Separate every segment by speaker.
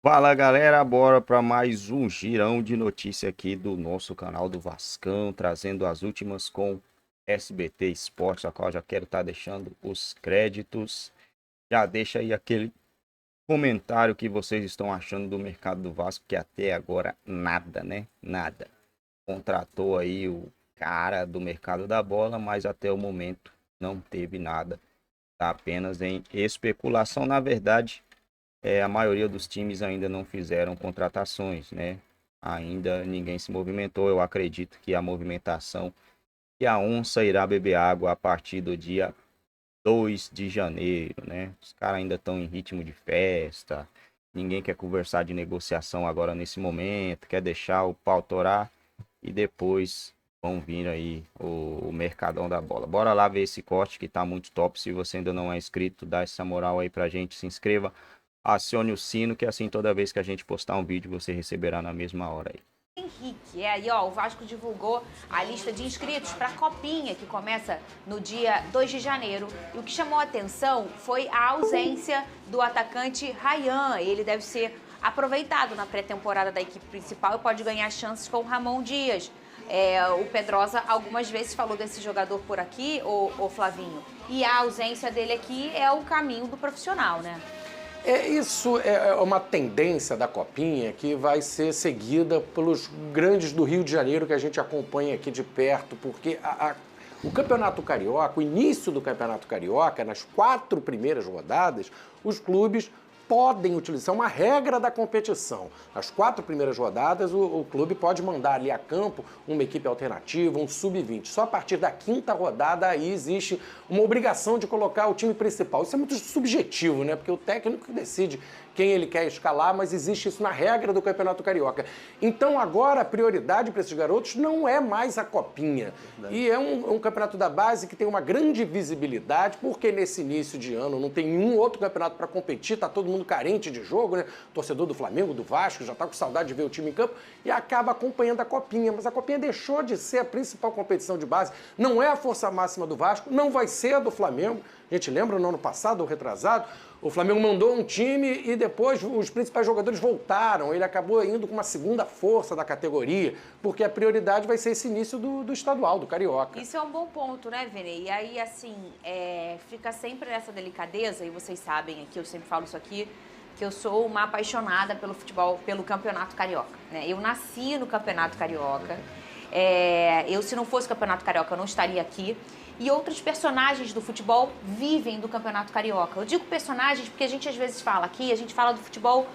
Speaker 1: Fala galera, bora para mais um girão de notícia aqui do nosso canal do Vascão, trazendo as últimas com SBT Esportes, a qual já quero estar deixando os créditos. Já deixa aí aquele comentário que vocês estão achando do mercado do Vasco, que até agora nada, né? Nada. Contratou aí o cara do mercado da bola, mas até o momento não teve nada. Tá apenas em especulação, na verdade. A maioria dos times ainda não fizeram contratações, né? Ainda ninguém se movimentou. Eu acredito que a movimentação, que a onça irá beber água a partir do dia 2 de janeiro, né? Os caras ainda estão em ritmo de festa. Ninguém quer conversar de negociação agora nesse momento, quer deixar o pau torar e depois vão vir aí o mercadão da bola. Bora lá ver esse corte que tá muito top. Se você ainda não é inscrito, dá essa moral aí pra gente, se inscreva. Acione o sino, que assim toda vez que a gente postar um vídeo, você receberá na mesma hora aí.
Speaker 2: Henrique, aí ó, o Vasco divulgou a lista de inscritos para a Copinha, que começa no dia 2 de janeiro. E o que chamou a atenção foi a ausência do atacante Ryan. Ele deve ser aproveitado na pré-temporada da equipe principal e pode ganhar chances com o Ramon Dias. O Pedrosa algumas vezes falou desse jogador por aqui, o Flavinho. E a ausência dele aqui é o caminho do profissional, né?
Speaker 3: Isso é uma tendência da Copinha que vai ser seguida pelos grandes do Rio de Janeiro que a gente acompanha aqui de perto, porque o Campeonato Carioca, o início do Campeonato Carioca, nas 4 primeiras rodadas, os clubes podem utilizar uma regra da competição. Nas 4 primeiras rodadas, o clube pode mandar ali a campo uma equipe alternativa, um sub-20. Só a partir da 5ª rodada aí existe uma obrigação de colocar o time principal. Isso é muito subjetivo, né? Porque o técnico que decide quem ele quer escalar, mas existe isso na regra do Campeonato Carioca. Então agora a prioridade para esses garotos não é mais a Copinha. E é um campeonato da base que tem uma grande visibilidade, porque nesse início de ano não tem nenhum outro campeonato para competir, tá todo mundo carente de jogo, né? O torcedor do Flamengo, do Vasco, já tá com saudade de ver o time em campo e acaba acompanhando a Copinha. Mas a Copinha deixou de ser a principal competição de base, não é a força máxima do Vasco, não vai ser a do Flamengo. A gente lembra no ano passado, ou retrasado, o Flamengo mandou um time e depois os principais jogadores voltaram. Ele acabou indo com uma segunda força da categoria, porque a prioridade vai ser esse início do estadual, do Carioca.
Speaker 2: Isso é um bom ponto, né, Vene? E aí, assim, fica sempre nessa delicadeza, e vocês sabem aqui, eu sempre falo isso aqui, que eu sou uma apaixonada pelo futebol, pelo Campeonato Carioca, né? Eu nasci no Campeonato Carioca. Se não fosse o Campeonato Carioca, eu não estaria aqui. E outros personagens do futebol vivem do Campeonato Carioca. Eu digo personagens porque a gente às vezes fala aqui, a gente fala do futebol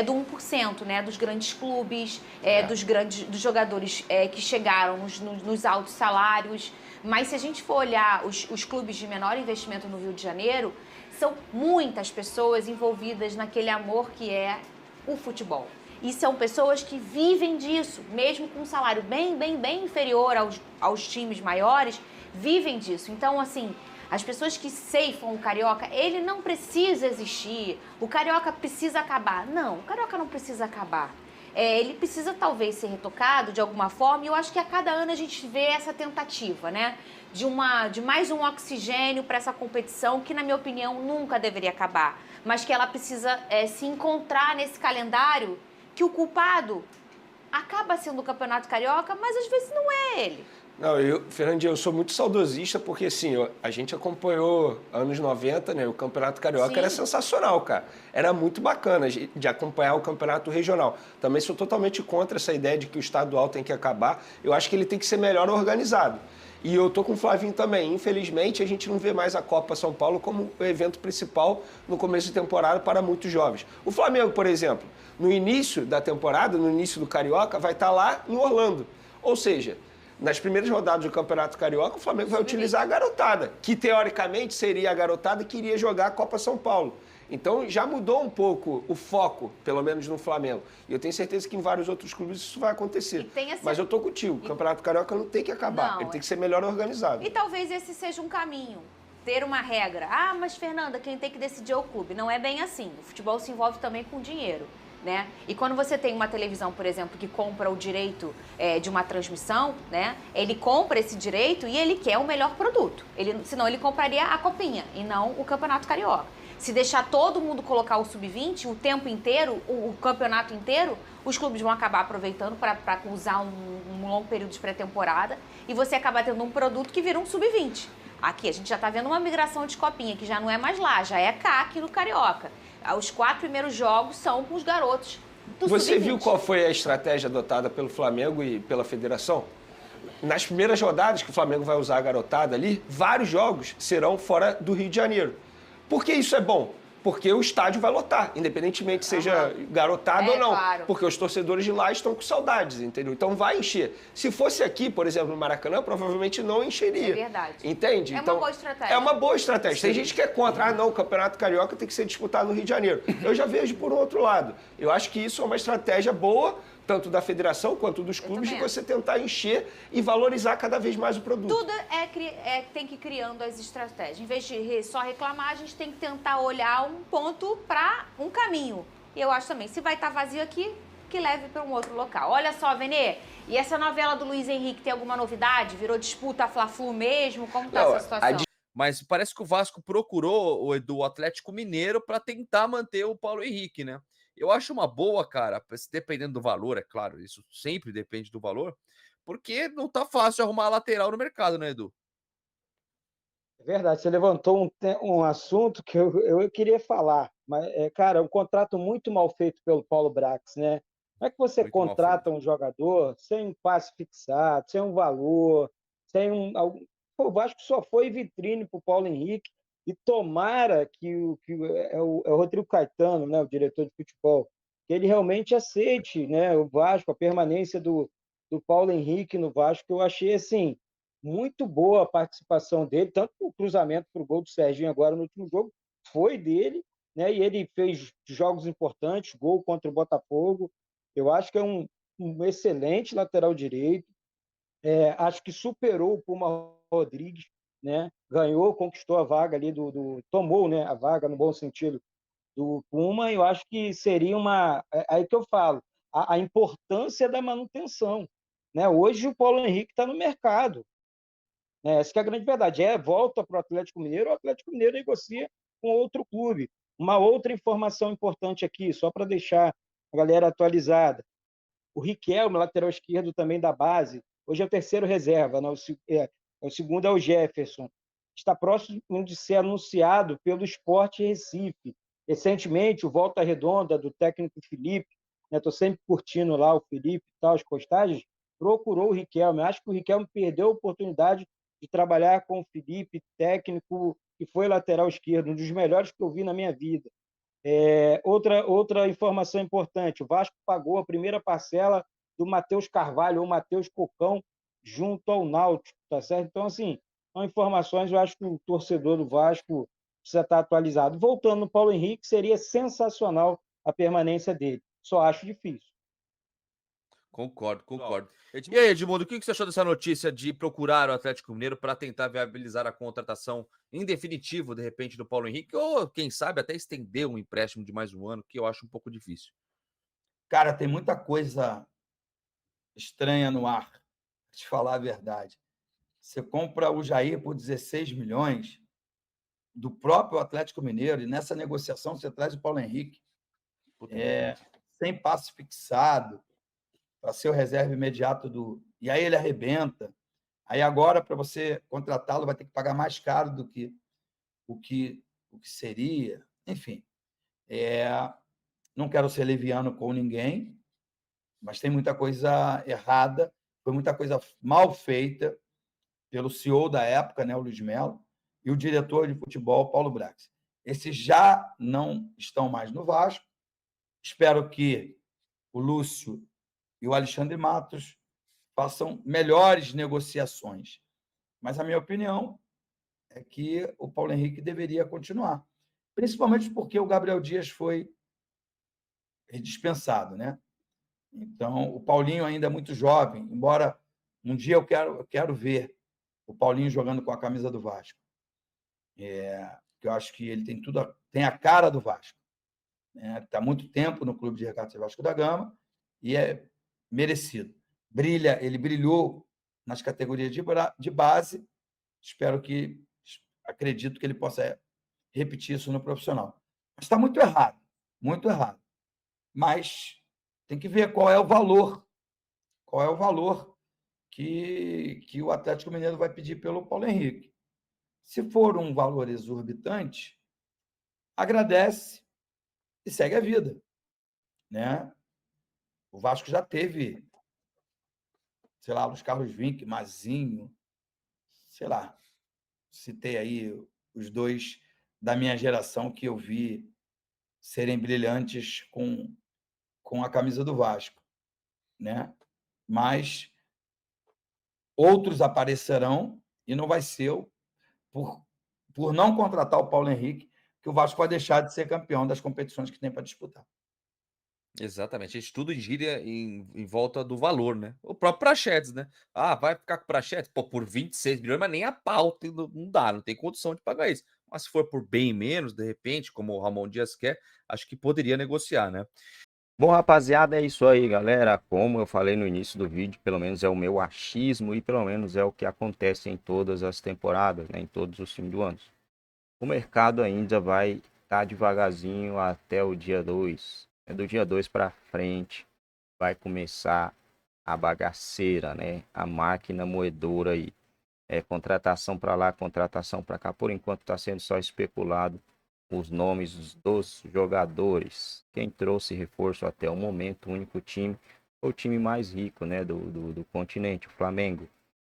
Speaker 2: do 1%, né? Dos grandes clubes, dos jogadores que chegaram nos altos salários. Mas se a gente for olhar os clubes de menor investimento no Rio de Janeiro, são muitas pessoas envolvidas naquele amor que é o futebol. E são pessoas que vivem disso, mesmo com um salário bem inferior aos times maiores, vivem disso. Então, assim, as pessoas que ceifam o Carioca, ele não precisa existir, o Carioca precisa acabar. Não, o Carioca não precisa acabar. Ele precisa talvez ser retocado de alguma forma, e eu acho que a cada ano a gente vê essa tentativa, né? De mais um oxigênio para essa competição que, na minha opinião, nunca deveria acabar. Mas que ela precisa se encontrar nesse calendário que o culpado acaba sendo o Campeonato Carioca, mas às vezes não é ele.
Speaker 4: Não, Fernandinho, eu sou muito saudosista porque, assim, a gente acompanhou anos 90, né? O Campeonato Carioca era sensacional, cara. Era muito bacana de acompanhar o Campeonato Regional. Também sou totalmente contra essa ideia de que o estadual tem que acabar. Eu acho que ele tem que ser melhor organizado. E eu tô com o Flavinho também. Infelizmente, a gente não vê mais a Copa São Paulo como o evento principal no começo de temporada para muitos jovens. O Flamengo, por exemplo, no início da temporada, no início do Carioca, vai estar lá em Orlando. Ou seja, nas primeiras rodadas do Campeonato Carioca, o Flamengo vai utilizar a garotada, que teoricamente seria a garotada que iria jogar a Copa São Paulo. Então já mudou um pouco o foco, pelo menos no Flamengo. E eu tenho certeza que em vários outros clubes isso vai acontecer. Mas eu tô contigo, o Campeonato Carioca não tem que acabar, ele tem que ser melhor organizado.
Speaker 2: E talvez esse seja um caminho, ter uma regra. Ah, mas Fernanda, quem tem que decidir é o clube. Não é bem assim, o futebol se envolve também com dinheiro. Né? E quando você tem uma televisão, por exemplo, que compra o direito de uma transmissão, né? Ele compra esse direito e ele quer o melhor produto. Senão ele compraria a Copinha e não o Campeonato Carioca. Se deixar todo mundo colocar o sub-20 o tempo inteiro, o campeonato inteiro, os clubes vão acabar aproveitando para usar um longo período de pré-temporada e você acaba tendo um produto que vira um sub-20. Aqui a gente já está vendo uma migração de copinha, que já não é mais lá, já é cá aqui no Carioca. Os 4 primeiros jogos são com os garotos do
Speaker 4: Você
Speaker 2: sub-20.
Speaker 4: viu qual foi a estratégia adotada pelo Flamengo e pela federação? Nas primeiras rodadas que o Flamengo vai usar a garotada ali, vários jogos serão fora do Rio de Janeiro. Por que isso é bom? Porque o estádio vai lotar, independentemente seja garotada ou não.
Speaker 2: Claro.
Speaker 4: Porque os torcedores de lá estão com saudades, entendeu? Então vai encher. Se fosse aqui, por exemplo, no Maracanã, provavelmente não encheria.
Speaker 2: É verdade.
Speaker 4: Entende?
Speaker 2: É
Speaker 4: então,
Speaker 2: uma boa estratégia.
Speaker 4: É uma boa estratégia. Tem gente que é contra. Ah, não, o Campeonato Carioca tem que ser disputado no Rio de Janeiro. Eu já vejo por outro lado. Eu acho que isso é uma estratégia boa, tanto da federação quanto dos clubes, de você tentar encher e valorizar cada vez mais o produto.
Speaker 2: Tudo tem que ir criando as estratégias. Em vez de só reclamar, a gente tem que tentar olhar um ponto para um caminho. E eu acho também, se vai estar vazio aqui, que leve para um outro local. Olha só, Venê, e essa novela do Luiz Henrique tem alguma novidade? Virou disputa Fla-Flu mesmo? Como está essa situação?
Speaker 5: Mas parece que o Vasco procurou o Atlético Mineiro para tentar manter o Paulo Henrique, né? Eu acho uma boa, cara, dependendo do valor, é claro, isso sempre depende do valor, porque não tá fácil arrumar lateral no mercado, né, Edu?
Speaker 6: É verdade, você levantou um assunto que eu queria falar, mas, cara, é um contrato muito mal feito pelo Paulo Brax, né? Como é que você
Speaker 5: Muito mal
Speaker 6: contrata
Speaker 5: feito.
Speaker 6: um jogador sem um passe fixado, sem um valor, sem um. Pô, o Vasco só foi vitrine para o Paulo Henrique e tomara que o Rodrigo Caetano, né, o diretor de futebol, que ele realmente aceite, né, o Vasco, a permanência do Paulo Henrique no Vasco. Eu achei assim muito boa a participação dele, tanto o cruzamento para o gol do Serginho agora no último jogo foi dele, né? E ele fez jogos importantes, gol contra o Botafogo. Eu acho que é um excelente lateral direito. Acho que superou o Puma Rodrigues, né? Ganhou, conquistou a vaga ali tomou, né, a vaga no bom sentido do Puma. Eu acho que seria aí que eu falo, a importância da manutenção, né? Hoje o Paulo Henrique está no mercado. Essa que é a grande verdade. Volta para o Atlético Mineiro, o Atlético Mineiro negocia com outro clube. Uma outra informação importante aqui, só para deixar a galera atualizada. O Riquelme, lateral esquerdo também da base, hoje é o terceiro reserva, né? O segundo é o Jefferson. Está próximo de ser anunciado pelo Sport Recife. Recentemente, o Volta Redonda, do técnico Felipe, estou sempre curtindo lá o Felipe e tal, as postagens, procurou o Riquelme. Acho que o Riquelme perdeu a oportunidade de trabalhar com o Felipe, técnico que foi lateral esquerdo, um dos melhores que eu vi na minha vida. Outra informação importante, o Vasco pagou a primeira parcela do Matheus Carvalho, ou Matheus Cocão, junto ao Náutico, tá certo? Então, assim, são informações, eu acho que o torcedor do Vasco precisa estar atualizado. Voltando no Paulo Henrique, seria sensacional a permanência dele, só acho difícil.
Speaker 5: Concordo. E aí, Edmundo, o que você achou dessa notícia de procurar o Atlético Mineiro para tentar viabilizar a contratação em definitivo, de repente, do Paulo Henrique, ou, quem sabe, até estender um empréstimo de mais um ano, que eu acho um pouco difícil?
Speaker 7: Cara, tem muita coisa estranha no ar, pra te falar a verdade. Você compra o Jair por 16 milhões do próprio Atlético Mineiro, e nessa negociação você traz o Paulo Henrique, sem passe fixado, para ser o reserva imediato e aí ele arrebenta. Aí agora, para você contratá-lo, vai ter que pagar mais caro do que o que seria. Enfim, não quero ser leviano com ninguém, mas tem muita coisa errada, foi muita coisa mal feita pelo CEO da época, né, o Luiz Melo, e o diretor de futebol, Paulo Brax. Esses já não estão mais no Vasco. Espero que o Lúcio e o Alexandre Matos façam melhores negociações. Mas a minha opinião é que o Paulo Henrique deveria continuar, principalmente porque o Gabriel Dias foi dispensado, né? Então, o Paulinho ainda é muito jovem, embora um dia eu quero ver o Paulinho jogando com a camisa do Vasco. Eu acho que ele tem a cara do Vasco. Está há muito tempo no Clube de Regatas Vasco da Gama e é merecido. Ele brilhou nas categorias de base. Acredito que ele possa repetir isso no profissional. Mas está muito errado, muito errado. Mas tem que ver qual é o valor que o Atlético Mineiro vai pedir pelo Paulo Henrique. Se for um valor exorbitante, agradece e segue a vida, né? O Vasco já teve, sei lá, Luiz Carlos Vinck, Mazinho, sei lá, citei aí os dois da minha geração que eu vi serem brilhantes com a camisa do Vasco, né? Mas outros aparecerão e não vai ser por, por não contratar o Paulo Henrique que o Vasco vai deixar de ser campeão das competições que tem para disputar.
Speaker 5: Exatamente, isso tudo gira em volta do valor, né? O próprio Praxedes, né? Ah, vai ficar com o Praxedes? Pô, por 26 milhões, mas nem a pau não dá, não tem condição de pagar isso. Mas se for por bem menos, de repente, como o Ramon Dias quer, acho que poderia negociar, né?
Speaker 1: Bom, rapaziada, é isso aí, galera. Como eu falei no início do vídeo, pelo menos é o meu achismo e pelo menos é o que acontece em todas as temporadas, né? Em todos os times do ano. O mercado ainda vai estar devagarzinho até o dia 2. É do dia 2 para frente vai começar a bagaceira, né? A máquina moedora aí. É contratação para lá, contratação para cá. Por enquanto está sendo só especulado os nomes dos jogadores. Quem trouxe reforço até o momento, o único time, o time mais rico, né, do continente, o Flamengo.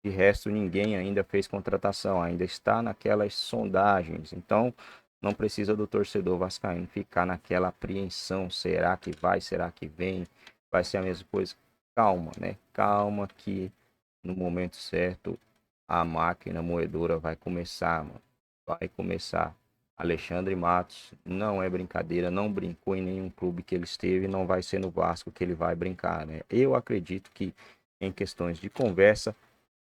Speaker 1: De resto, ninguém ainda fez contratação, ainda está naquelas sondagens. Então, não precisa do torcedor vascaíno ficar naquela apreensão. Será que vai? Será que vem? Vai ser a mesma coisa? Calma, né? Calma que no momento certo a máquina moedora vai começar, mano. Vai começar. Alexandre Matos não é brincadeira, não brincou em nenhum clube que ele esteve, não vai ser no Vasco que ele vai brincar, né? Eu acredito que em questões de conversa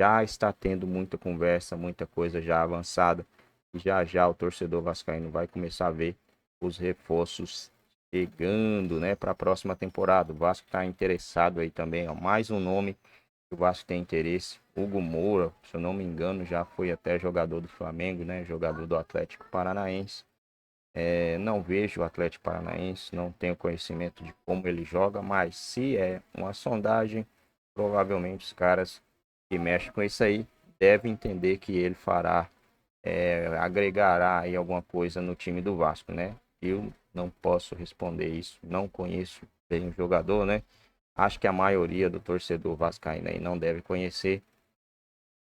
Speaker 1: já está tendo muita conversa, muita coisa já avançada. E já já o torcedor vascaíno vai começar a ver os reforços chegando, né, para a próxima temporada. O Vasco está interessado aí também, ó, mais um nome que o Vasco tem interesse. Hugo Moura, se eu não me engano, já foi até jogador do Flamengo, né, jogador do Atlético Paranaense. Não vejo o Atlético Paranaense, não tenho conhecimento de como ele joga, mas se é uma sondagem, provavelmente os caras que mexem com isso aí devem entender que ele fará, agregará aí alguma coisa no time do Vasco, né? Eu não posso responder isso, não conheço bem o jogador, né? Acho que a maioria do torcedor vascaíno aí não deve conhecer,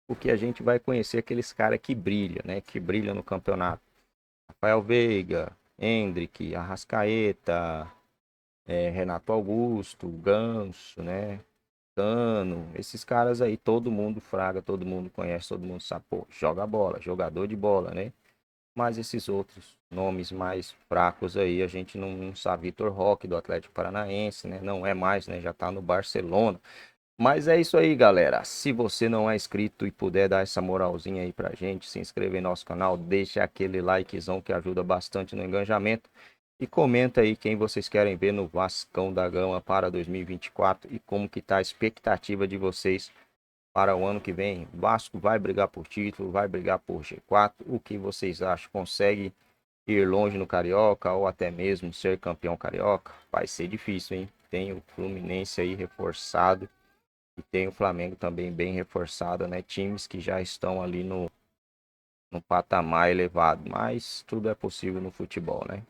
Speaker 1: porque a gente vai conhecer aqueles caras que brilham, né? Que brilham no campeonato. Rafael Veiga, Endrick, Arrascaeta, Renato Augusto, Ganso, né? Cano, esses caras aí, todo mundo fraga, todo mundo conhece, todo mundo sabe, pô, joga bola, jogador de bola, né? Mas esses outros nomes mais fracos aí, a gente não sabe. Vitor Roque, do Atlético Paranaense, né? Não é mais, né? Já tá no Barcelona. Mas é isso aí, galera. Se você não é inscrito e puder dar essa moralzinha aí pra gente, se inscrever no nosso canal, deixa aquele likezão que ajuda bastante no engajamento. E comenta aí quem vocês querem ver no Vascão da Gama para 2024 e como que tá a expectativa de vocês para o ano que vem. O Vasco vai brigar por título, vai brigar por G4. O que vocês acham? Consegue ir longe no Carioca ou até mesmo ser campeão carioca? Vai ser difícil, hein? Tem o Fluminense aí reforçado e tem o Flamengo também bem reforçado, né? Times que já estão ali no patamar elevado, mas tudo é possível no futebol, né?